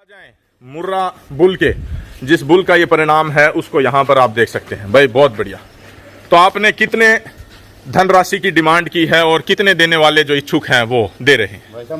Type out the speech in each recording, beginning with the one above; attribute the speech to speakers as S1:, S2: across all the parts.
S1: जाएं मुर्रा बुल के, जिस बुल का ये परिणाम है उसको यहाँ पर आप देख सकते हैं भाई, बहुत बढ़िया। तो आपने कितने धनराशि की डिमांड की है और कितने देने वाले जो इच्छुक हैं वो दे रहे हैं?
S2: भाई साहब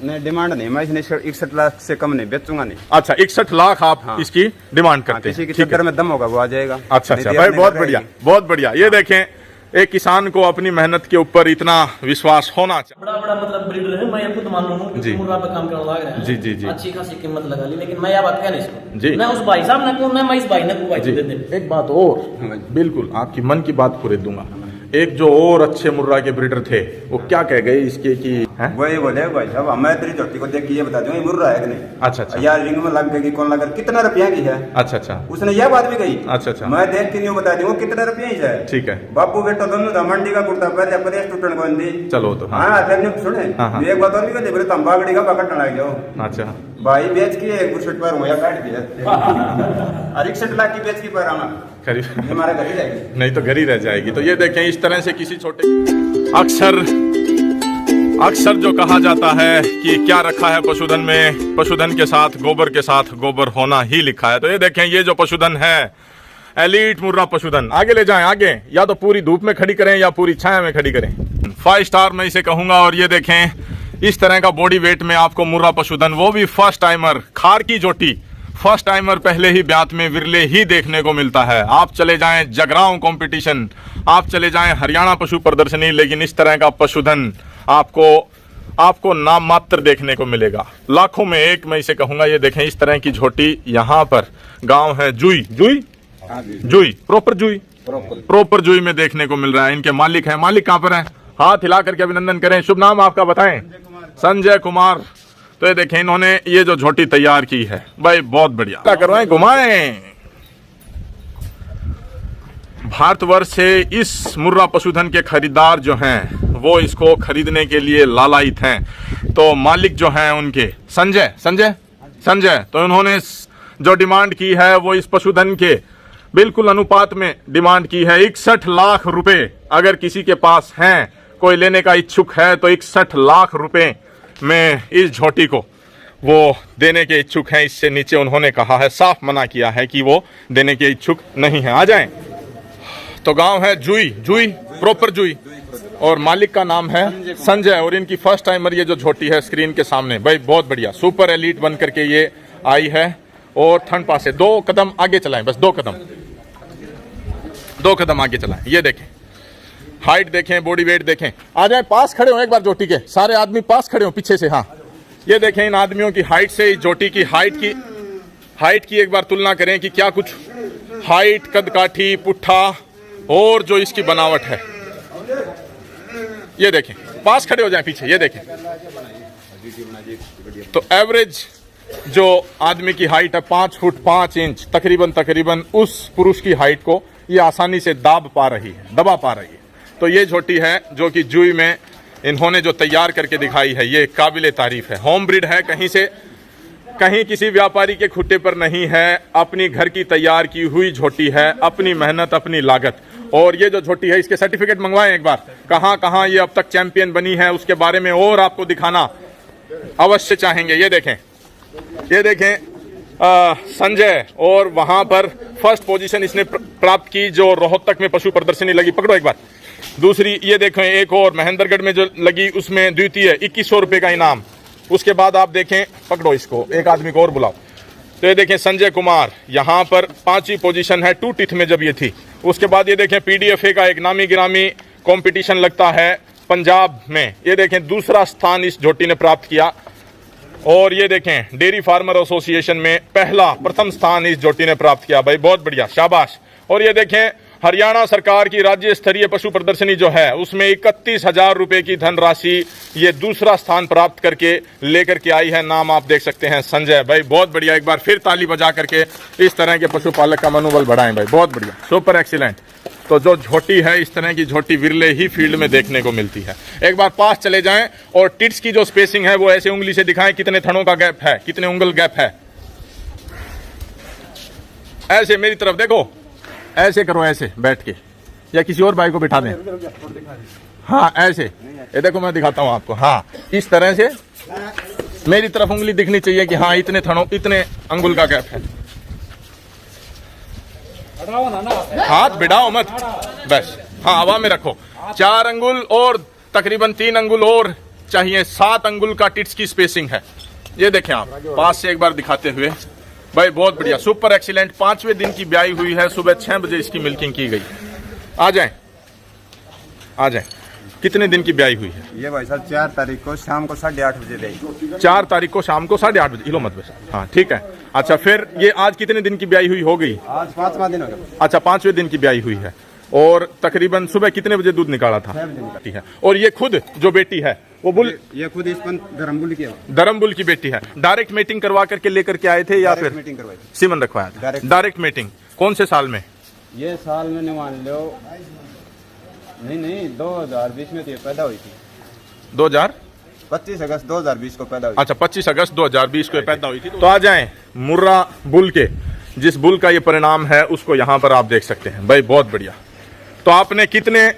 S2: मैं डिमांड नहीं, मैं इसने 61 लाख से कम नहीं बेचूंगा नहीं।
S1: अच्छा, 61 लाख आप इसकी डिमांड करते हैं?
S2: किसी की चक्कर में दम होगा वो आ जाएगा।
S1: अच्छा भाई, बहुत बढ़िया बहुत बढ़िया। ये देखें, एक किसान को अपनी मेहनत के ऊपर इतना विश्वास होना चाहिए।
S3: बड़ा मतलब ब्रीडर है, मैं खुद मान लूं
S1: जी।
S3: मुर्रा पे काम करने लग रहा है।
S1: जी जी जी,
S3: अच्छी खासी कीमत लगा ली, लेकिन मैं अब कह नहीं सकूं
S1: जी।
S3: मैं उस भाई साहब ने को, मैं इस भाई ने को भाई
S1: जी।
S3: दे दे।
S1: एक बात और, बिल्कुल आपकी मन की बात पूरे दूंगा। एक जो और अच्छे मुर्रा के ब्रीडर थे वो क्या कह गए इसके कि हैं?
S2: वही बोले भाई साहब हमें तेरी झोटी को देख के ये बता दूं ये मुर्रा है कि नहीं।
S1: अच्छा
S2: यार रिंग में लग गई, कौन लगा, कितना रुपया की है।
S1: अच्छा,
S2: उसने यह बात भी कही।
S1: अच्छा।
S2: मैं देख के नहीं बता दूं कितना रुपया ही है।
S1: ठीक है।
S2: बापू बेटा दोनों था, मंडी का कुर्ता पहले पर स्टूडेंट को दी।
S1: चलो तो
S2: हाँ फिर सुने
S1: हाँ।
S2: एक बात और भी कहते बोले तंबाकड़ी का पकड़ने लग जाओ।
S1: अच्छा
S2: भाई बेच के एक बुरसट पर हुआ काट दिया। 61 लाख की बेच की पर हमारा
S1: खरीद
S2: हमारा घर ही जाएगी,
S1: नहीं तो घर ही रह जाएगी। तो ये देखें, इस तरह से किसी छोटे अक्सर जो कहा जाता है कि क्या रखा है पशुधन में, पशुधन के साथ गोबर होना ही लिखा है। तो ये देखें, ये जो पशुधन है एलीट मुर्रा पशुधन, आगे ले जाएं आगे, या तो पूरी धूप में खड़ी करें या पूरी छाया में खड़ी करें। 5 स्टार मैं इसे कहूंगा। और ये देखें, इस तरह का बॉडी वेट में आपको मुर्रा पशुधन, वो भी फर्स्ट टाइमर, खार की जोटी, फर्स्ट टाइमर पहले ही ब्यात में विरले ही देखने को मिलता है। आप चले जाएं जगरांव कंपटीशन, आप चले जाएं हरियाणा पशु प्रदर्शनी, लेकिन इस तरह का पशुधन आपको नाम मात्र देखने को मिलेगा, लाखों में एक मैं इसे कहूंगा। ये देखें, इस तरह की झोटी यहाँ पर गांव है जुई प्रॉपर जुई में देखने को मिल रहा है। इनके मालिक हैं, मालिक कहाँ पर हैं? हाथ हिला करके अभिनंदन करें। शुभ नाम आपका बताएं? संजय कुमार। तो ये देखें, इन्होंने ये जो झोटी तैयार की है भाई, बहुत बढ़िया। क्या करवाएं, घुमाएं। भारतवर्ष से इस मुर्रा पशुधन के खरीदार जो हैं वो इसको खरीदने के लिए लालायित हैं। तो मालिक जो हैं उनके संजय, तो उन्होंने जो डिमांड की है वो इस पशुधन के बिल्कुल अनुपात में डिमांड की है। 61 लाख रुपए अगर किसी के पास हैं, कोई लेने का इच्छुक है, तो 61 लाख रुपए में इस झोटी को वो देने के इच्छुक हैं। इससे नीचे उन्होंने कहा है, साफ मना किया है कि वो देने के इच्छुक नहीं है। आ जाएं। तो गांव है जुई प्रॉपर जुई, और मालिक का नाम है संजय। और इनकी फर्स्ट टाइमर ये जो झोटी है स्क्रीन के सामने भाई, बहुत बढ़िया, सुपर एलीट बन करके ये आई है। और थन पास से 2 कदम आगे चलाएं, बस 2 कदम आगे चलाएं। ये देखें, हाइट देखें, बॉडी वेट देखें। आ जाए, पास खड़े हो एक बार झोटी के, सारे आदमी पास खड़े हो पीछे से। हाँ, ये देखें, इन आदमियों की हाइट से इस झोटी की हाइट की एक बार तुलना करें कि क्या कुछ हाइट, कदकाठी, पुट्ठा और जो इसकी बनावट है। ये देखें, पास खड़े हो जाएं पीछे। ये देखें, तो एवरेज जो आदमी की हाइट है 5 फुट 5 इंच तकरीबन उस पुरुष की हाइट को ये आसानी से दबा पा रही है। तो ये झोटी है जो कि जुई में इन्होंने जो तैयार करके दिखाई है, ये काबिले तारीफ है। होम ब्रीड है, कहीं किसी व्यापारी के खुट्टे पर नहीं है, अपनी घर की तैयार की हुई झोटी है, अपनी मेहनत, अपनी लागत। और ये जो झोटी है इसके सर्टिफिकेट मंगवाएं एक बार, कहाँ ये अब तक चैंपियन बनी है उसके बारे में और आपको दिखाना अवश्य चाहेंगे। ये देखें संजय, और वहां पर फर्स्ट पोजीशन इसने प्राप्त की जो रोहतक में पशु प्रदर्शनी लगी, पकड़ो एक बार। दूसरी ये देखें, एक और महेंद्रगढ़ में जो लगी उसमें द्वितीय, 2100 रुपए का इनाम। उसके बाद आप देखें, पकड़ो इसको, एक आदमी को और बुलाओ। तो ये देखें संजय कुमार, यहाँ पर 5वीं पोजीशन है 2 टीथ में जब ये थी। उसके बाद ये देखें PDFA का एक नामी गिरामी कंपटीशन लगता है पंजाब में, ये देखें दूसरा स्थान इस झोटी ने प्राप्त किया। और ये देखें डेयरी फार्मर एसोसिएशन में प्रथम स्थान इस झोटी ने प्राप्त किया भाई, बहुत बढ़िया, शाबाश। और ये देखें हरियाणा सरकार की राज्य स्तरीय पशु प्रदर्शनी जो है उसमें 31,000 रुपए की धनराशि ये दूसरा स्थान प्राप्त करके लेकर के आई है। नाम आप देख सकते हैं संजय भाई, बहुत बढ़िया। एक बार फिर ताली बजा करके इस तरह के पशुपालक का मनोबल बढ़ाएं भाई, बहुत बढ़िया, सुपर एक्सीलेंट। तो जो झोटी है इस तरह की झोटी विरले ही फील्ड में देखने को मिलती है। एक बार पास चले जाएं और टिट्स की जो स्पेसिंग है वो ऐसे उंगली से दिखाएं, कितने थनों का गैप है, कितने उंगल गैप है। ऐसे मेरी तरफ देखो, ऐसे करो, ऐसे बैठ के, या किसी और भाई को बिठा दें। हाँ ऐसे, ये देखो मैं दिखाता हूं आपको। हाँ, इस तरह से मेरी तरफ उंगली दिखनी चाहिए कि हाँ इतने थनों इतने अंगुल का गैप है। हाथ बिड़ाओ मत, बस हाँ हवा में रखो। 4 अंगुल और तकरीबन 3 अंगुल और चाहिए। 7 अंगुल का टिट्स की स्पेसिंग है। ये देखें आप पास से एक बार दिखाते हुए भाई, बहुत बढ़िया, सुपर एक्सीलेंट। 5वें दिन की ब्याई हुई है, सुबह 6 बजे इसकी मिल्किंग की गई। आ जाएं, आ जाएं। कितने दिन की ब्याई हुई है?
S2: ये भाई साहब 4 तारीख को शाम को 8:30 बजे देगी।
S1: 4 तारीख को शाम को 8:30 बजे। हिलो मत बस, हाँ ठीक है। अच्छा फिर ये आज कितने दिन की ब्याई हुई हो गई?
S2: आज 5वां दिन हो गया।
S1: अच्छा 5वें दिन की ब्याई हुई है। और तकरीबन सुबह कितने बजे दूध निकाला था?
S2: 7 दिन का।
S1: ठीक है। और ये खुद जो बेटी है वो बुल
S2: ये खुद इस पर धर्मबुल की है।
S1: धर्मबुल की बेटी है। डायरेक्ट मीटिंग करवा करके लेकर के आए थे या फिर
S2: मीटिंग करवाई थी?
S1: सीमन रखवाया था? Direct meeting. कौन से साल में?
S2: ये साल में मान लो नहीं 2020 में तो ये पैदा हुई थी। 25 अगस्त 2020 को पैदा हुई।
S1: अच्छा 25 अगस्त 2020 को पैदा हुई थी। तो आ जाएं मुर्रा बुल के, जिस बुल का ये परिणाम है उसको यहाँ पर आप देख सकते हैं भाई, बहुत बढ़िया। तो आपने कितने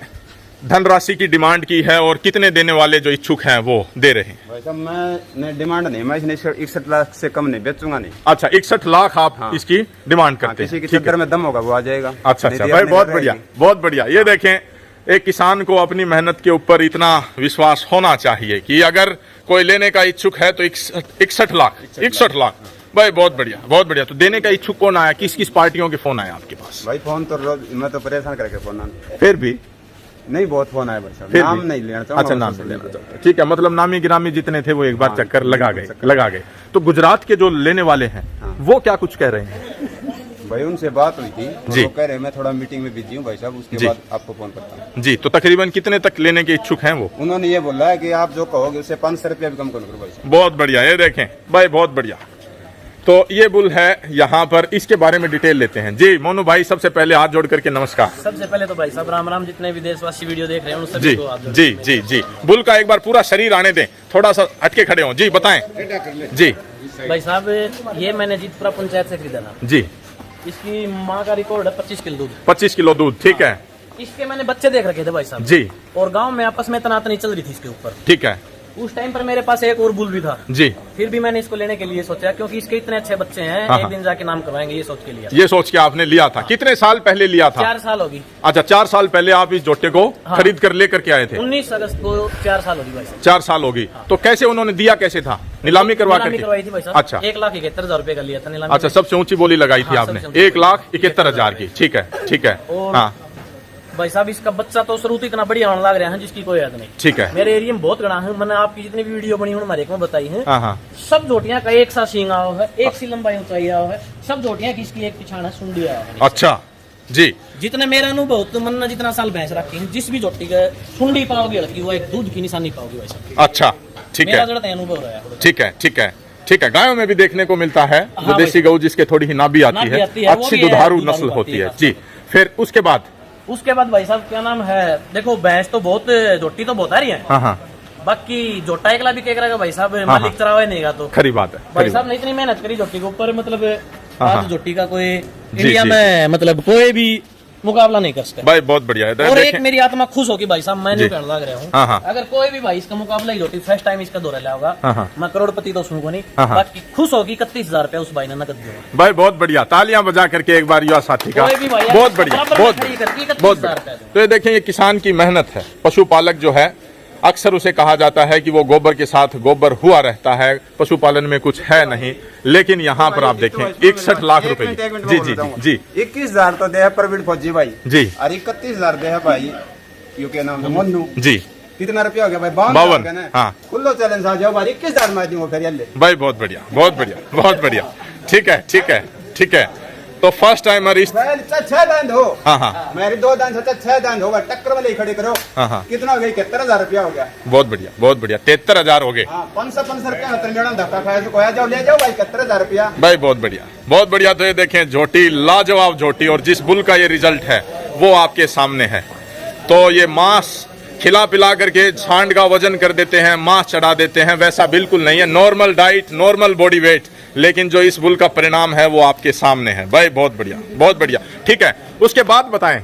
S1: धनराशि की डिमांड की है और कितने देने वाले जो इच्छुक हैं वो दे रहे हैं?
S2: भाई साहब मैं डिमांड नहीं, मैं इसने 61 लाख से कम नहीं बेचूंगा नहीं।
S1: अच्छा 61 लाख आप इसकी डिमांड करते हैं?
S2: किसी की चक्कर में दम होगा वो आ जाएगा।
S1: अच्छा भाई बहुत बढ़िया, बहुत बढ़िया। ये देखें एक किसान को अपनी मेहनत के ऊपर इतना विश्वास होना चाहिए कि अगर कोई लेने का इच्छुक है तो 61 लाख भाई, बहुत बढ़िया, बहुत बढ़िया। तो देने का इच्छुक कौन आया? किस किस पार्टियों के फोन आए आपके पास?
S2: भाई फोन तो रोज मैं तो परेशान करके फोन आना।
S1: फिर भी
S2: नहीं बहुत फोन आए भाई साहब,
S1: फिर
S2: नाम
S1: भी?
S2: नहीं लेना चाहूंगा।
S1: अच्छा नाम नहीं लेना चाहता, ठीक है। मतलब नामी गिरामी जितने थे वो एक बार चक्कर लगा गए। तो गुजरात के जो लेने वाले हैं वो क्या कुछ कह रहे हैं?
S2: भाई उनसे बात हुई थी
S1: जी।
S2: वो कह रहे मैं थोड़ा मीटिंग में बिजी हूँ भाई साहब, उसके बाद आपको फोन करता हूँ।
S1: जी। तो तकरीबन कितने तक लेने के इच्छुक हैं वो?
S2: उन्होंने ये बोला है कि आप जो कहोगे उससे 500 रुपया भी कम करो भाई साहब।
S1: बहुत बढ़िया। ये देखें भाई, बहुत बढ़िया। तो ये बुल है यहाँ पर, इसके बारे में डिटेल लेते हैं। जी मोनू भाई, सबसे पहले हाथ जोड़ करके नमस्कार।
S3: सबसे पहले तो भाई साहब राम राम, जितने भी देशवासी वीडियो देख रहे हैं उन
S1: जी
S3: सभी को आप
S1: जी जी जी। बुल का एक बार पूरा शरीर आने दें, थोड़ा सा हटके खड़े हों। जी बताएं। जी
S3: भाई साहब ये मैंने जीतपुरा पंचायत से खरीदा था।
S1: जी।
S3: इसकी माँ का रिकॉर्ड है 25 किलो दूध।
S1: 25 किलो दूध, ठीक है।
S3: इसके मैंने बच्चे देख रखे थे भाई साहब
S1: जी।
S3: और गांव में आपस में तनातनी चल रही थी इसके ऊपर।
S1: ठीक है।
S3: उस टाइम पर मेरे पास एक और बुल भी था
S1: जी।
S3: फिर भी मैंने इसको लेने के लिए सोचा क्योंकि इसके इतने अच्छे बच्चे हैं,
S1: हाँ,
S3: एक दिन जाके नाम करवाएंगे ये सोच के लिया।
S1: ये सोच के आपने लिया था? कितने साल पहले लिया था?
S3: 4 साल होगी।
S1: अच्छा 4 साल पहले आप इस जोटे को खरीद कर लेकर के आए थे?
S3: 19 अगस्त को 4 साल होगी भाई साहब।
S1: 4 साल होगी। तो कैसे उन्होंने दिया, कैसे था? नीलामी करवा करके?
S3: करवाई थी भाई साहब।
S1: अच्छा
S3: 1,71,000 रुपए का लिया था नीलामी।
S1: अच्छा, सबसे ऊंची बोली लगाई थी
S3: हाँ,
S1: आपने?
S3: सबसे ऊंची
S1: 1,71,000 की। ठीक है, ठीक है।
S3: और
S1: हाँ
S3: भाई साहब इसका बच्चा तो शुरू इतना बढ़िया होने लग रहा है जिसकी कोई याद नहीं।
S1: ठीक है।
S3: मेरे एरिया में बहुत गणा है, मैंने आपकी जितनी भी वीडियो बनी हमारे में बताई है।
S1: हाँ हाँ।
S3: सब जोटियां का एक सा सींग आओ है, एक सी लंबाई ऊंचाई आओ है, सब जोटियां की इसकी एक पिछाड़ा सुंडी आओ है।
S1: अच्छा जी।
S3: जितने मेरा अनुभव तो मन जितना साल भैंस रखी है, जिस भी जोटी का सुंडी पाओगे हल्की, वो एक दूध की निशानी पाओगे भाई साहब।
S1: अच्छा ठीक
S3: मेरा
S1: है,
S3: जरा अनुभव रहा है।
S1: ठीक है, ठीक है, ठीक है। गायों में भी देखने को मिलता है जो
S3: हाँ
S1: देसी गऊ जिसके थोड़ी ही नाभि आती
S3: नाभि
S1: है,
S3: आती है, वो
S1: अच्छी
S3: भी है,
S1: दुधारू
S3: दुधारू
S1: नस्ल
S3: आती
S1: होती है।
S3: है।
S1: जी। फिर उसके बाद
S3: भाई साहब क्या नाम है, देखो भैंस तो बहुत, जोटी तो बहुत आ रही है।
S1: हाँ हाँ,
S3: बाकी जोटा एकला भी केकरा का भाई साहब
S1: हाँ।
S3: मालिक चरावा नहीं गा तो
S1: खरी बात है।
S3: भाई
S1: खरी
S3: साहब ने इतनी मेहनत करी जोटी के ऊपर, मतलब
S1: हाँ।
S3: आज जोटी का कोई इंडिया
S1: जी।
S3: में मतलब कोई भी मुकाबला नहीं कर सकता।
S1: भाई बहुत बढ़िया है।
S3: और एक
S1: देखें-
S3: मेरी आत्मा खुश होगी भाई साहब, मैं
S1: जी।
S3: नहीं कहने लग रहा हूँ।
S1: हाँ, हाँ।
S3: अगर कोई भी भाई इसका मुकाबला ही जोटी फर्स्ट टाइम इसका दौरा लाओगा,
S1: हाँ, हाँ।
S3: मैं करोड़पति तो सुनूंगा नहीं,
S1: हाँ, हाँ।
S3: बाकी खुश होगी 31,000 रुपया उस भाई ने नकद दिया।
S1: भाई बहुत बढ़िया, तालियां बजा करके एक बार युवा साथी का।
S3: कोई भी भाई
S1: बहुत बढ़िया,
S3: बराबर
S1: बहुत
S3: खड़ी करके
S1: बढ़िया,
S3: 31,000
S1: बहुत बढ़िया।
S3: रुपया।
S1: तो ये देखें, ये किसान की मेहनत है। पशुपालक जो है अक्सर उसे कहा जाता है कि वो गोबर के साथ गोबर हुआ रहता है, पशुपालन में कुछ है नहीं, लेकिन यहाँ पर आप देखें 61 लाख रुपए। जी जी जी जी।
S2: 21,000 तो दे है प्रवीण फौजी भाई
S1: जी।
S2: और 31,000 दे है भाई के नाम है मन्नू
S1: जी।
S2: कितना रुपया हो गया भाई?
S1: 52। हाँ।
S2: खुल्लो चैलेंज आ जाओ भाई, 21,000 में दूंगा फिर ये ले।
S1: भाई बहुत बढ़िया, बहुत बढ़िया, बहुत बढ़िया। ठीक है, ठीक है, ठीक है। तो फर्स्ट टाइमर इस
S2: 6 दांत हो।
S1: हाँ हाँ,
S2: मेरी 2 दांत से 6 दांत होगा, टक्कर में ले खड़े करो।
S1: हाँ हाँ,
S2: कितना हो गया? 71,000 रुपया हो गया।
S1: बहुत बढ़िया, बहुत बढ़िया। 73,000 हो गए।
S2: हाँ 500 रुपया होता है, धक्का खाया तो कोया जाओ ले जाओ भाई 71,000 रुपया।
S1: भाई बहुत बढ़िया, बहुत बढ़िया। तो ये देखें झोटी, लाजवाब झोटी, और जिस बुल का ये रिजल्ट है वो आपके सामने है। तो ये मांस खिला पिला करके सांड का वजन कर देते हैं, मांस चढ़ा देते हैं, वैसा बिल्कुल नहीं है। Normal diet, normal body weight, लेकिन जो इस बुल का परिणाम है वो आपके सामने है। भाई बहुत बढ़िया, बहुत बढ़िया। ठीक है, उसके बाद बताएं।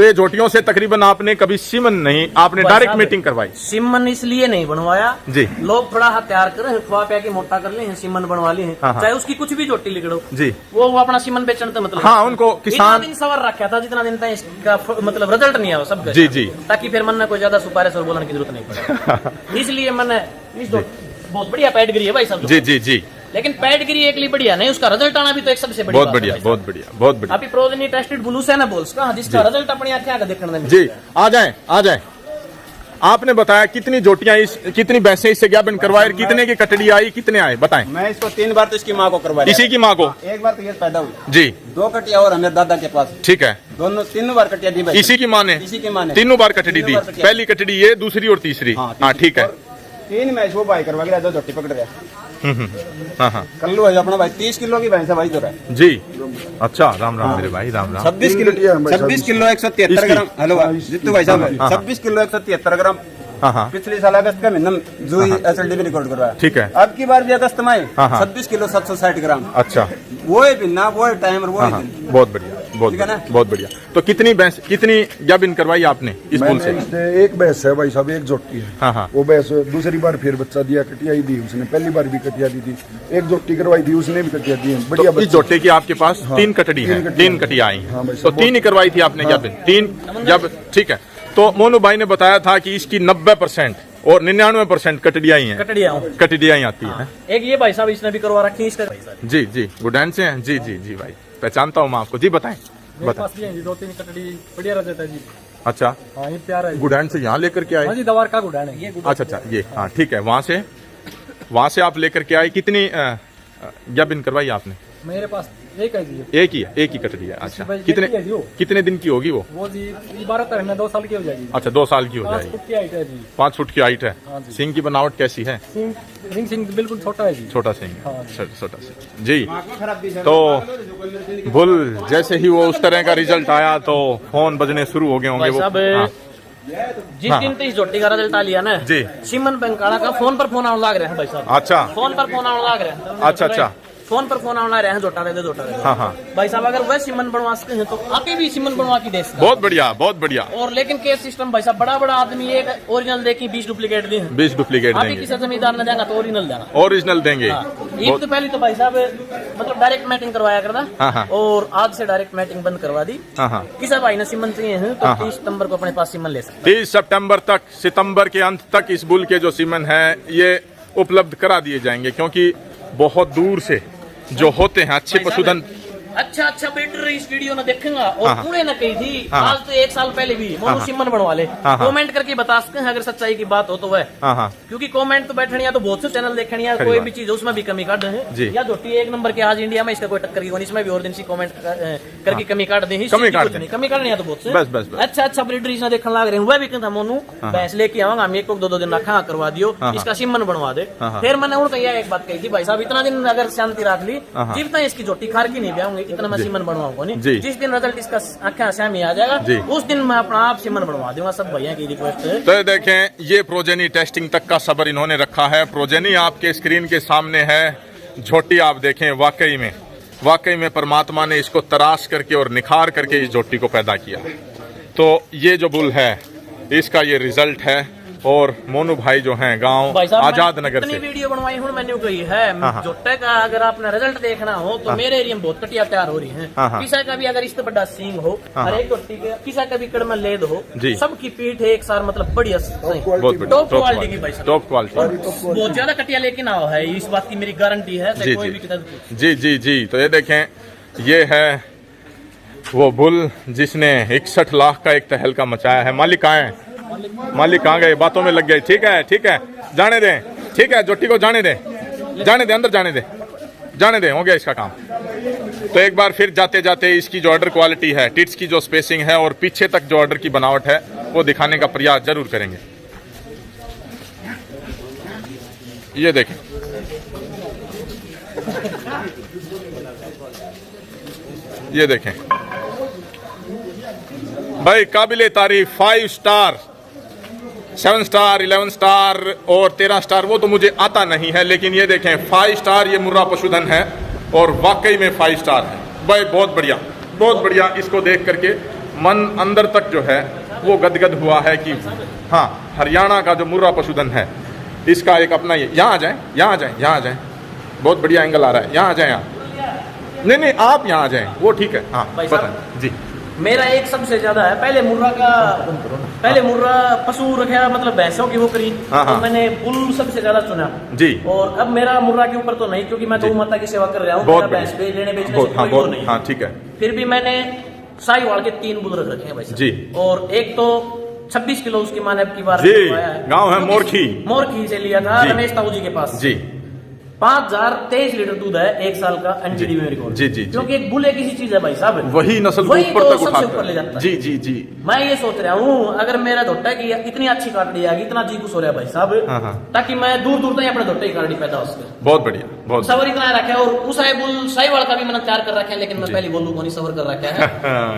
S1: तो ये झोटियों से तकरीबन आपने कभी सीमन नहीं, आपने
S3: भाई
S1: डायरेक्ट
S3: साहब,
S1: मीटिंग करवाई?
S3: सीमन इसलिए नहीं बनवाया
S1: जी।
S3: लोग थोड़ा हथियार कर खुआ पे के मोटा कर ले हैं, सीमन बनवा ली है,
S1: हाँ, हाँ।
S3: चाहे उसकी कुछ भी झोटी लिखड़ो
S1: जी।
S3: वो अपना सीमन बेचने तो मतलब
S1: हाँ, उनको
S3: इतना
S1: किसान
S3: दिन सवर रखा था जितना दिन तक इसका मतलब रिजल्ट नहीं आया सब।
S1: जी, जी।
S3: ताकि फिर मन में कोई ज्यादा सुपारिश और बोलने की जरूरत नहीं पड़े। इसलिए मैंने बहुत बढ़िया पैडगिरी है भाई साहब।
S1: जी जी जी,
S3: लेकिन पैडगिरी एक लिए बढ़िया नहीं, उसका रिजल्ट आना भी तो एक सबसे बड़ी
S1: बहुत
S3: बात है
S1: बढ़िया
S3: भाई
S1: बहुत बढ़िया बहुत बढ़िया।
S3: साहब। अभी प्रोजनी टेस्टेड ब्लू से ना बोल्स का जिसका रिजल्ट अपनी आंखें आगे देखने में
S1: जी, आ जाए आ जाए। आपने बताया कितनी जोटियां कितनी भैंसें इससे ज्ञापन करवाए, कितने की कटड़ी आई, कितने आए बताएं?
S2: मैं इसको 3 बार तो इसकी माँ को करवाया।
S1: इसी की माँ को?
S2: एक बार तो ये पैदा हुई
S1: जी।
S2: 2 कटिया और हमारे दादा के पास,
S1: ठीक है।
S2: दोनों 3 बार कटिया दी भाई।
S1: इसी की माँ ने?
S2: इसी की माँ ने
S1: तीनों बार कटड़ी दी,
S2: 3 बार कटिया।
S1: पहली कटड़ी ये, दूसरी और तीसरी। हाँ ठीक है।
S2: 3 मैच वो भाई करवा गया, 2 झोटी पकड़ गया।
S1: हाँ हाँ।
S2: कल्लू है अपना भाई, 30 किलो की भैंस है भाई। तो
S1: जी, अच्छा, राम राम मेरे भाई, राम राम।
S2: 26 किलो 173 ग्राम। हेलो जितू भाई साहब, 26 किलो 173 ग्राम।
S1: हाँ हाँ,
S2: पिछले साल अगस्त का महीना जूही एसएलडी भी रिकॉर्ड करवाया।
S1: ठीक है।
S2: अब की बार भी अगस्त में आई,
S1: हाँ, हाँ।
S2: 26 किलो 760 ग्राम।
S1: अच्छा,
S2: वो है बिना, वो है टाइमर, वो है दिन।
S1: बहुत बढ़िया बहुत
S2: ठीक है ना?
S1: बढ़िया बहुत बढ़िया। तो कितनी भैंस, कितनी ज्ञापन करवाई आपने इस पुल से?
S4: मैंने एक भैंस है भाई साहब, एक जोटी है।
S1: हाँ हाँ।
S4: वो भैंस दूसरी बार फिर बच्चा दिया, कटिया ही दी उसने। पहली बार भी कटिया दी थी, एक जोटी करवाई थी, उसने भी कटिया दी है। बढ़िया
S1: तो इस जोटे की आपके पास 3 कटड़ी है, 3 कटिया आई
S4: हाँ भाई
S1: तो
S4: साहब,
S1: 3 ही करवाई थी आपने ज्ञापन? 3 जब, ठीक है। तो मोनू भाई ने बताया था कि इसकी 90% और 99% कटड़ियां ही हैं, कटड़ियां ही आती हैं।
S3: एक ये भाई साहब इसने भी करवा रखी है इसका भाई साहब।
S1: जी जी, गुडान से हैं? जी जी जी भाई, पहचानता हूँ मैं आपको। जी बताएं।
S5: मेरे पास भी है जी 2-3 कटड़ी बढ़िया रह जाता है जी।
S1: अच्छा,
S5: हाँ ये प्यारा है जी।
S1: गुडान से यहाँ लेकर के
S5: हाँ
S1: आए?
S5: जी दवार का गुडान है ये।
S1: अच्छा अच्छा, ये हाँ ठीक है। वहाँ से आप लेकर के आए। कितनी ज्ञापन करवाई आपने?
S5: मेरे पास एक है जी।
S1: एक ही है, एक ही कटड़ी है। अच्छा,
S5: भाई
S1: कितने
S5: देखी है जी वो।
S1: कितने दिन की होगी वो?
S5: वो जी 12 महीना 2 साल की हो जाएगी।
S1: अच्छा, 2 साल की हो
S5: 5
S1: जाएगी।
S5: फुट की हाइट है जी।
S1: 5 फुट की हाइट है।
S5: हाँ जी।
S1: सिंह की बनावट कैसी है?
S5: सिंह बिल्कुल छोटा है जी।
S1: छोटा सिंह है।
S5: हाँ।
S1: छोटा सिंह जी। तो बुल जैसे ही वो उस तरह का रिजल्ट आया तो फोन बजने शुरू हो गए होंगे
S3: भाई
S1: वो।
S3: साहब
S1: हाँ।
S3: जिस दिन तो इस झोटी का रिजल्ट आ लिया ना
S1: जी।
S3: सिमन बंकाड़ा का फोन पर फोन आने लग रहे हैं भाई साहब।
S1: अच्छा
S3: फोन पर फोन आने लग रहे हैं।
S1: अच्छा अच्छा,
S3: फोन पर फोन आने रहे हैं, जोटा दे दे जोटा दे दे।
S1: हाँ हाँ,
S3: भाई साहब अगर वह सिमन बनवा सकते हैं तो आपे भी सिमन बनवा की दे सकते हैं।
S1: बहुत बढ़िया बहुत बढ़िया।
S3: और लेकिन केस सिस्टम भाई साहब बड़ा बड़ा आदमी एक ओरिजिनल देखी 20 डुप्लीकेट दी हैं।
S1: 20 डुप्लीकेट
S3: आप ही
S1: देंगे,
S3: किसी जमींदार ने देगा तो ओरिजिनल देना।
S1: ओरिजिनल देंगे।
S3: एक तो पहले तो भाई साहब मतलब डायरेक्ट मैटिंग करवाया
S1: हाँ,
S3: करता
S1: हाँ।
S3: और आज से डायरेक्ट मैटिंग बंद करवा दी।
S1: हाँ हाँ,
S3: किसी भाई ने सिमन चाहिए हैं तो
S1: हाँ, हाँ।
S3: 30 सितंबर को अपने पास सिमन ले सकते
S1: 30 सितंबर के अंत तक इस बुल के जो सीमन है ये उपलब्ध करा दिए जाएंगे, क्योंकि बहुत दूर से जो होते हैं अच्छे पशुधन।
S3: अच्छा बेटर इस वीडियो ने देखेंगा और
S1: हाँ, हाँ।
S3: पूरे न कही थी
S1: हाँ,
S3: आज तो 1 साल पहले भी मोनू
S1: हाँ,
S3: सिमन बनवा ले।
S1: हाँ, हाँ।
S3: कमेंट करके बता सकते हैं अगर सच्चाई की बात हो तो वह।
S1: हाँ हाँ,
S3: क्योंकि कमेंट तो बैठनिया तो बहुत से चैनल देखनिया,
S1: खरी
S3: कोई
S1: बात।
S3: भी चीज उसमें भी कमी काट रहे
S1: जी।
S3: हैं। या झोटी 1 नंबर के आज इंडिया में इसका कोई टक्कर की नहीं, इसमें भी और दिन सी कमेंट करके कमी काट दे।
S1: कमी काट दें।
S3: कमी काटनी तो बहुत से
S1: बस, बस, बस।
S3: अच्छा ब्रीडर इसने देखने लग रहे हैं। वह भी कहता मोनू भैंस लेके आऊंगा, हम 1-2 दिन रखा करवा दियो,
S1: हाँ,
S3: इसका सिमन बनवा दे।
S1: हाँ, हाँ।
S3: फिर मैंने उनको यह एक बात कही थी भाई साहब इतना दिन अगर शांति रख ली
S1: हाँ।
S3: जितना इसकी झोटी खार की नहीं ब्याऊंगी इतना मैं सिमन बनवाऊंगा नहीं।
S1: जी।
S3: जिस दिन रिजल्ट इसका आंखें सामने आ जाएगा
S1: जी।
S3: उस दिन मैं अपना आप सिमन बनवा दूंगा। सब भैया की रिक्वेस्ट है।
S1: तो ये देखें, ये प्रोजेनी टेस्टिंग तक का सबर इन्होंने रखा है। प्रोजेनी आपके स्क्रीन के सामने है। झोटी आप देखें, वाकई में परमात्मा ने इसको तराश करके और निखार करके इस झोटी को पैदा किया। तो ये जो बुल है इसका ये रिजल्ट है। और मोनू भाई जो हैं गांव
S3: भाई साहब
S1: आजाद
S3: मैंने
S1: नगर
S3: इतनी
S1: से,
S3: वीडियो बनवाई हूँ मैंने कही है
S1: हाँ।
S3: जोटे का अगर आपने रिजल्ट देखना हो तो मेरे एरिया में बहुत कटिया तैयार हो रही है।
S1: हाँ, हाँ।
S3: किसी का भी अगर इससे बड़ा सींग हो,
S1: हाँ,
S3: हर एक टोटी के किसी का भी कड़मा लेद हो,
S1: जी।
S3: सबकी पीठ एक सार मतलब बढ़िया
S1: बहुत बढ़िया,
S3: टॉप क्वालिटी की भाई साहब।
S1: Top quality.
S3: बहुत ज्यादा कटिया लेकिन आओ है, इस बात की मेरी गारंटी है।
S1: जी,
S3: कोई
S1: जी।
S3: भी किताब
S1: जी जी जी, तो ये देखें, ये है वो बुल जिसने 61 लाख का एक तहलका मचाया है। मालिक कहाँ है? मालिक कहाँ गए? बातों में लग गए। ठीक है, जाने दें। ठीक है, जोटी को जाने दें, अंदर जाने दें, हो गया इसका काम। तो एक बार फिर जाते जाते इसकी जो ऑर्डर क्वालिटी है, टिट्स की जो स्पेसिंग है और पीछे तक जो ऑर्डर की बनावट है वो दिखाने का प्रयास जरूर करेंगे। ये देखें, ये देखें भाई, काबिले तारीफ 5 स्टार, 7 स्टार, 11 स्टार और 13 स्टार वो तो मुझे आता नहीं है, लेकिन ये देखें 5 स्टार ये मुर्रा पशुधन है और वाकई में 5 स्टार है भाई। बहुत बढ़िया इसको देख करके मन अंदर तक जो है वो गदगद हुआ है कि हाँ, हरियाणा का जो मुर्रा पशुधन है इसका एक अपना ये, यहाँ आ जाए, यहाँ आ जाए, यहाँ आ जाए, बहुत बढ़िया एंगल आ रहा है, यहाँ आ जाए, यहाँ नहीं नहीं आप यहाँ आ जाए, वो ठीक है। हाँ
S3: भाई साहब,
S1: बताएं जी।
S3: मेरा एक सबसे ज्यादा है, पहले मुर्रा पशु रखा, मतलब भैंसों की वो करी,
S1: हाँ,
S3: तो
S1: हाँ।
S3: मैंने बुल सबसे ज्यादा चुना
S1: जी।
S3: और अब मेरा मुर्रा के ऊपर तो नहीं, क्योंकि मैं गौ माता की सेवा कर रहा हूँ,
S1: बहुत
S3: मेरा भैंस
S1: बढ़िया।
S3: लेने बेचने
S1: बहुत,
S3: से
S1: हाँ,
S3: कोई वो
S1: बहुत,
S3: नहीं।
S1: हाँ, ठीक है।
S3: फिर भी मैंने साहिवाल के 3 बुल रख रखे हैं भाई साहब।
S1: जी।
S3: और एक तो 26 किलो उसकी माने अब की बार
S1: जी,
S3: लिखवाया है।
S1: गाँव है
S3: क्योंकि
S1: मोरखी।
S3: मोरखी से लिया था
S1: जी।
S3: रमेश ताऊ जी के पास।
S1: जी
S3: 5023 लीटर दूध है 1 साल का एनजीडी में रिकॉर्ड।
S1: जी, जी, जी।
S3: क्योंकि एक बुल एक ऐसी चीज है भाई साहब,
S1: वही नस्ल को
S3: वही
S1: ऊपर
S3: तो
S1: तक
S3: सबसे
S1: उठाता
S3: ऊपर ले जाता
S1: है।
S3: है।
S1: जी जी जी।
S3: मैं ये सोच रहा हूँ अगर मेरा धोटा की इतनी अच्छी काटड़ी आ गई, इतना जी कुछ हो रहा है भाई साहब,
S1: हाँ, हाँ।
S3: ताकि मैं दूर दूर तक अपने धोटे की काटड़ी पैदा हो सके।
S1: बहुत बढ़िया, बहुत
S3: सवर इतना रखा है, और उस बुल साहिवाल का भी मैंने तैयार कर रखा है, लेकिन मैं पहले बोलूँ को नहीं सवर कर रखा है।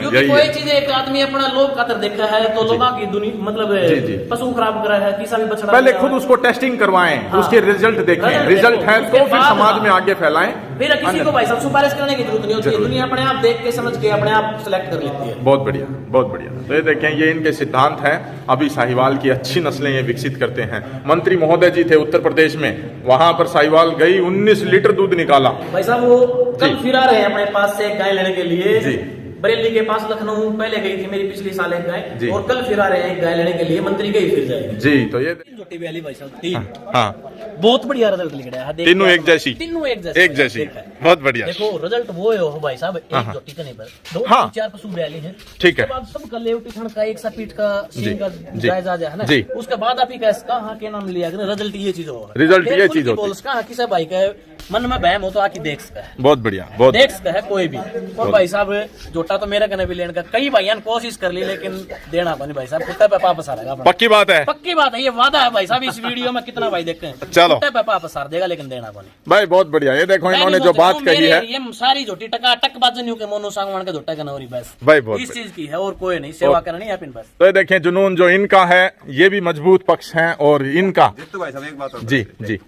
S3: क्योंकि
S1: यही
S3: कोई
S1: है।
S3: चीज एक आदमी अपना लोग खातर देखा है तो लोगों की दुनिया मतलब
S1: जी, जी।
S3: पशु खराब करा है, किसा भी बछड़ा
S1: पहले
S3: करा
S1: खुद
S3: है।
S1: उसको टेस्टिंग करवाएं,
S3: हाँ।
S1: उसके रिजल्ट देखें,
S3: रिजल्ट
S1: रिजल्ट
S3: देखो,
S1: है
S3: उसके
S1: तो फिर
S3: बाद
S1: समाज
S3: हाँ।
S1: में आगे फैलाएं।
S3: फिर किसी को भाई साहब सिफारिश करने की जरूरत नहीं होती है,
S1: जरूर।
S3: दुनिया अपने आप देख के समझ के अपने आप सिलेक्ट कर लेती है।
S1: बहुत बढ़िया, बहुत बढ़िया। तो ये देखें, ये इनके सिद्धांत हैं। अभी साहिवाल की अच्छी नस्लें ये विकसित करते हैं। मंत्री महोदय जी थे उत्तर प्रदेश में, वहां पर साहिवाल गई, 19 लीटर दूध निकाला।
S3: भाई साहब वो कल
S1: जी।
S3: फिर आ रहे हैं अपने पास से एक गाय लेने के लिए
S1: जी।
S3: बरेली के पास लखनऊ, पहले गई थी मेरी पिछली साल एक
S1: जी।
S3: गाय, और कल फिर आ रहे हैं एक गाय लेने के लिए, मंत्री गई फिर जाएगी।
S1: जी, तो ये
S3: छोटी वाली भाई साहब 3
S1: हाँ,
S3: बहुत बढ़िया रिजल्ट लिख रहा है। देख
S1: तीनों
S3: के
S1: एक
S3: आप-
S1: जैसी?
S3: तीनों एक जैसी
S1: एक जैसी, बहुत बढ़िया।
S3: देखो रिजल्ट वो है हो भाई साहब, एक
S1: हाँ।
S3: जोटी का नहीं, पर 2
S1: हाँ।
S3: 4 पशु ब्याली हैं।
S1: ठीक है।
S3: उसके बाद सबका लेवटी थन का एक सा पीठ का सींग का
S1: जी।
S3: जायजा है ना।
S1: जी।
S3: उसके बाद आप ही कहा के नाम लिया रिजल्ट ये चीज हो
S1: रिजल्ट ये चीज होती
S3: बोल कहा किसी भाई का मन में बहम हो तो आके देख सकता है,
S1: बहुत बढ़िया, बहुत
S3: देख सकता है कोई भी। और भाई साहब जोटा तो मेरे कने भी लेने का कई भाइयों ने कोशिश कर ली, लेकिन देना को नहीं भाई साहब, कुत्ते पे पाप सारेगा अपना।
S1: पक्की बात है
S3: पक्की बात है, ये वादा है भाई साहब। इस वीडियो में कितना भाई देखते हैं,
S1: चलो।
S3: कुत्ते पे पाप सार देगा, लेकिन देना को नहीं।
S1: भाई, बहुत बढ़िया। ये देखो,
S3: मैं
S1: इन्होंने
S3: नहीं
S1: जो
S3: सोच रहा
S1: बात
S3: हूँ,
S1: कही
S3: मेरे
S1: है,
S3: ये सारी झोटी टका टक बाजन के मोनू सांगवान का झोटा का नौरी बस
S1: भाई बहुत
S3: इस
S1: बढ़िया।
S3: चीज की है, और कोई नहीं। सेवा करनी है अपन बस।
S1: तो ये देखें, जुनून जो इनका है ये भी मजबूत पक्ष है, और इनका
S2: जितू भाई साहब एक बात और
S1: जी जी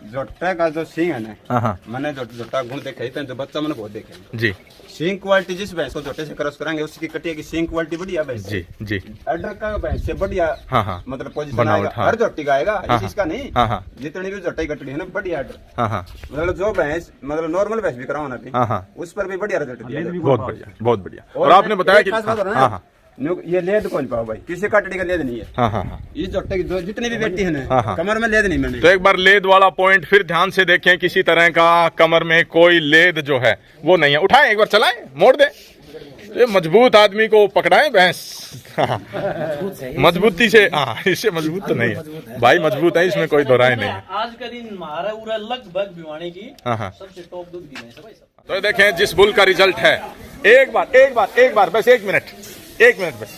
S2: जोटा का जो सींग है ना,
S1: हाँ हाँ
S2: मैंने जोटा गुण देखे ही, जो बच्चा मैंने बहुत देखे।
S1: जी
S2: सींग क्वालिटी जिस भैंस को जोटे से क्रॉस कराएंगे उसकी कटिया की सींग क्वालिटी बढ़िया भैंस
S1: जी जी
S2: अडर का भैंस से बढ़िया।
S1: हाँ, हाँ।
S2: मतलब पोजीशन
S1: बनावट,
S2: आएगा,
S1: हाँ।
S2: हर जोटी का आएगा,
S1: हाँ,
S2: इस चीज का नहीं।
S1: हाँ, हाँ।
S2: जितनी भी जोटाई कटड़ी है ना बढ़िया अडर,
S1: हाँ हाँ
S2: मतलब जो भैंस मतलब नॉर्मल भैंस भी कराओ ना अभी,
S1: हाँ, हाँ।
S2: उस पर भी बढ़िया रिजल्ट दिया।
S1: बहुत बढ़िया, बहुत बढ़िया। और आपने बताया कि
S2: एक खास बात हो रहा है
S1: हाँ
S2: ना,
S1: हाँ
S2: ये लेद कौन पाओ भाई, किसी कटड़ी का लेद नहीं है।
S1: हाँ हाँ हाँ।
S2: ये जोटे की जितनी भी बैठी है
S1: हाँ,
S2: ना,
S1: हाँ।
S2: कमर में लेद नहीं मैंने।
S1: तो एक बार लेद वाला पॉइंट फिर ध्यान से देखें, किसी तरह का कमर में कोई लेद जो है वो नहीं है। उठाएं, एक बार चलाएं, मोड़ दें, ये मजबूत आदमी को पकड़ाएं भैंस। मजबूती से, हाँ, इससे मजबूत तो नहीं है भाई, मजबूत है, इसमें कोई दोराय नहीं है।
S3: आज का दिन हमारा पूरा लगभग भिवानी की
S1: हाँ, हाँ।
S3: सबसे टॉप दूध की भैंस है भाई साहब।
S1: तो ये देखें, जिस बुल का रिजल्ट है, एक बार बस 1 मिनट बस।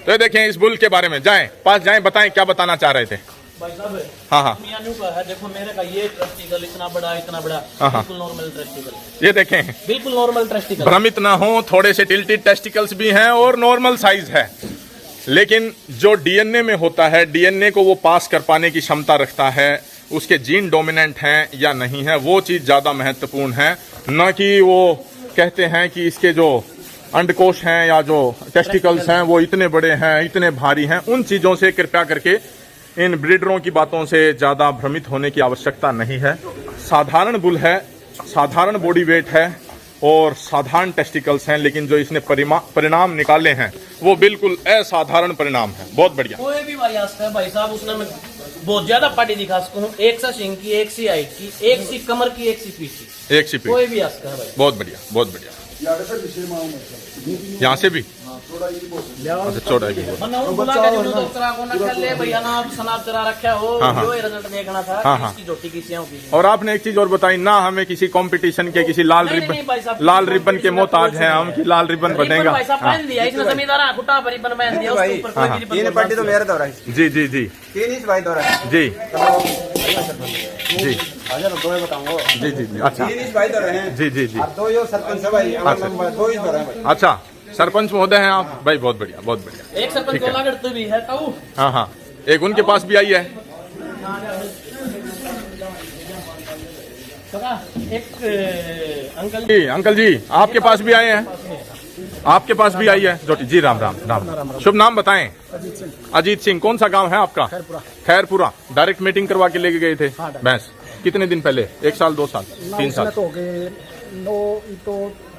S1: तो ये देखें, इस बुल के बारे में जाएं, पास जाएं, बताएं क्या बताना चाह रहे थे।
S3: भाई साहब
S1: हाँ, हाँ।
S3: दुनिया न्यू का है, देखो मेरे का ये ट्रस्टिकल इतना बड़ा
S1: हाँ, हाँ।
S3: बिल्कुल नॉर्मल ट्रस्टिकल,
S1: ये देखें,
S3: बिल्कुल नॉर्मल ट्रस्टिकल।
S1: भ्रमित ना हो, थोड़े से टिल्टेड टेस्टिकल्स भी हैं और नॉर्मल साइज है, लेकिन जो डीएनए में होता है, डीएनए को वो पास कर पाने की क्षमता रखता है, उसके जीन डोमिनेंट हैं या नहीं है, वो चीज़ ज़्यादा महत्वपूर्ण है, न कि वो कहते हैं कि इसके जो अंडकोश हैं या जो टेस्टिकल्स हैं वो इतने बड़े हैं, इतने भारी हैं। उन चीज़ों से कृपया करके, इन ब्रीडरों की बातों से ज़्यादा भ्रमित होने की आवश्यकता नहीं है। साधारण बुल है, साधारण बॉडी वेट है और साधारण टेस्टिकल्स हैं, लेकिन जो इसने परिणाम निकाले हैं वो बिल्कुल असाधारण परिणाम है। बहुत बढ़िया।
S3: कोई भी भाई आता है भाई साहब, उसने मैं बहुत ज्यादा पार्टी दिखा सकूं, एक सा सिंह की, एक सी हाइट की, एक सी कमर की, एक सी पीठ की,
S1: एक सीपी,
S3: कोई भी आ सकता है भाई।
S1: बहुत बढ़िया, बहुत बढ़िया। यहाँ से भी अच्छा, चौड़ाई भी बहुत।
S3: वरना वो बुला के जो डॉक्टर को ना कर ले भैया ना सनाब चरा रखा हो,
S1: हाँ, हाँ।
S3: जो रिजल्ट देखना था
S1: हाँ, हाँ।
S3: इसकी जोटी की सियाओं की।
S1: और आपने एक चीज और बताई ना, हमें किसी कंपटीशन के, किसी लाल
S3: नहीं, नहीं, भाई साहब,
S1: लाल रिबन के मोहताज हैं हम कि लाल रिबन बनेगा।
S3: भाई साहब
S1: हाँ।
S3: पहन दिया इसने, जमींदार खुटा पर रिबन पहन दिया, उसके ऊपर कोई
S1: हाँ,
S3: भी रिबन
S2: तीन पट्टी तो मेरा दौरा है,
S1: जी जी जी
S2: 3 इंच भाई दौरा है।
S1: जी जी
S2: हजार दो बताऊंगा।
S1: जी जी जी। अच्छा
S2: 3 इंच भाई दौरा है
S1: जी जी जी।
S2: और 2 यो सरपंच है भाई,
S1: अच्छा।
S2: 2 इंच दौरा है भाई।
S1: अच्छा, सरपंच महोदय हैं आप भाई, बहुत बढ़िया, बहुत बढ़िया।
S3: एक सरपंच
S1: ठीक
S3: को
S1: है।
S3: लागत तो भी है ताऊ।
S1: हाँ हाँ, एक उनके पास भी आई है।
S3: एक अंकल
S1: जी, अंकल जी आपके पास भी आए हैं। आपके पास भी आई है जोटी जी? राम राम राम। शुभ नाम बताएं। अजीत सिंह। कौन सा गांव है आपका? खैरपुरा। डायरेक्ट मीटिंग करवा के लेके गए थे भैंस? कितने दिन पहले? 1 साल 2 साल 3 साल?
S5: तो हो गए 9 तो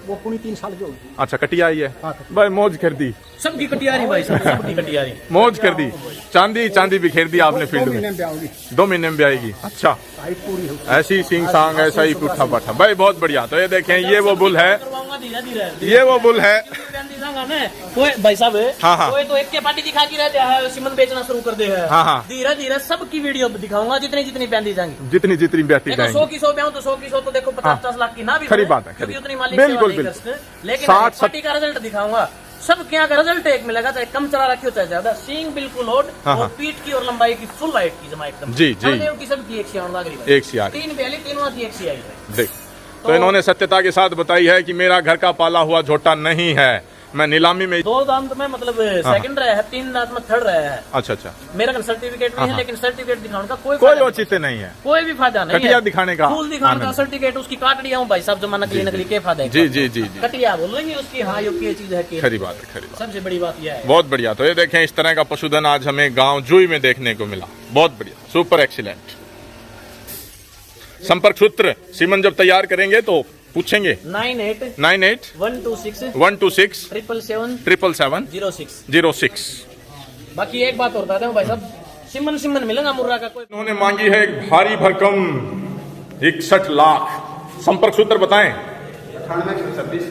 S5: वो पूरी 3 साल की होगी।
S1: अच्छा, कटिया आई है भाई, मौज कर दी।
S3: सबकी कटियारी भाई साहब, सबकी कटियारी।
S1: मौज कर दी, चांदी चांदी बिखेर दी आपने फील्ड में। 2 महीने में भी आएगी। अच्छा, ऐसी सिंग सांग, ऐसा ही पुट्ठा पाठा भाई, बहुत बढ़िया। तो ये देखें, ये वो बुल है, ये वो बुल है।
S3: कोई भाई साहब,
S1: हाँ, हाँ।
S3: कोई तो एक के पार्टी दिखा के रहते हैं, सीमन बेचना शुरू कर दे है।
S1: हाँ, हाँ।
S3: धीरे धीरे सबकी वीडियो दिखाऊंगा, जितनी जितनी पैंदी जाएंगी,
S1: जितनी जितनी बैठी
S3: देखो 100 की 100 ब्याह तो 100 की 100 तो देखो 50-50 लाख की ना भी
S1: खरी बात है,
S3: क्योंकि
S1: खरी।
S3: उतनी मालिक
S1: बिल्कुल,
S3: सेवा नहीं
S1: बिल्कुल।
S3: कर सकते। लेकिन
S1: 60
S3: पार्टी का रिजल्ट दिखाऊंगा, सब क्या का रिजल्ट एक मिलेगा, चाहे कम चला रखी हो चाहे ज्यादा। सींग बिल्कुल ओड
S1: हाँ,
S3: और
S1: हाँ।
S3: पीठ की और लंबाई की फुल हाइट की जमा एकदम।
S1: जी, जी।
S3: हमने उनकी सबकी एक सी आउंड लग रही है।
S1: एक सी आ रही।
S3: 3 बेली 3 की एक सी आई है।
S1: देख, तो इन्होंने सत्यता के साथ बताई है कि मेरा घर का पाला हुआ झोटा नहीं है, मैं नीलामी में।
S3: 2 दांत में मतलब सेकंड रहा है, 3 दांत में थर्ड रहा है।
S1: अच्छा अच्छा,
S3: मेरा सर्टिफिकेट नहीं है, लेकिन सर्टिफिकेट दिखाने का कोई
S1: कोई औचित्य नहीं है,
S3: कोई भी फायदा नहीं है।
S1: कटिया दिखाने का
S3: फूल दिखाने का
S1: आनंद।
S3: सर्टिफिकेट उसकी काट लिया हूँ भाई साहब, जो नकली नकली के फायदा है।
S1: जी जी जी जी,
S3: कटिया बोल लेंगे उसकी, हाँ ये चीज है कि
S1: खरी बात है, खरी बात।
S3: सबसे बड़ी बात यह है।
S1: बहुत बढ़िया। तो ये देखें, इस तरह का पशुधन आज हमें गांव जुई में देखने को मिला। बहुत बढ़िया, सुपर एक्सीलेंट। संपर्क सूत्र सीमन जब तैयार करेंगे तो पूछेंगे।
S3: 98 126
S1: 126
S3: 777
S1: 777
S3: 06।
S1: 06।
S3: बाकी एक बात और बताते हैं भाई साहब, सिमन सिमन मिलेगा मुर्रा का कोई।
S1: उन्होंने मांगी है एक भारी भरकम 61 लाख। संपर्क सूत्र बताएं।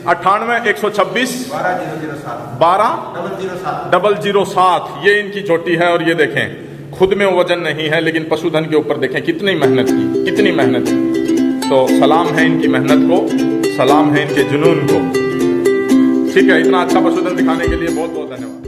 S1: 98 126 12 007। ये इनकी चोटी है। और ये देखें, खुद में वजन नहीं है, लेकिन पशुधन के ऊपर देखें कितनी मेहनत की, कितनी मेहनत की। तो सलाम है इनकी मेहनत को, सलाम है इनके जुनून को। ठीक है, इतना अच्छा पशुधन दिखाने के लिए बहुत बहुत धन्यवाद।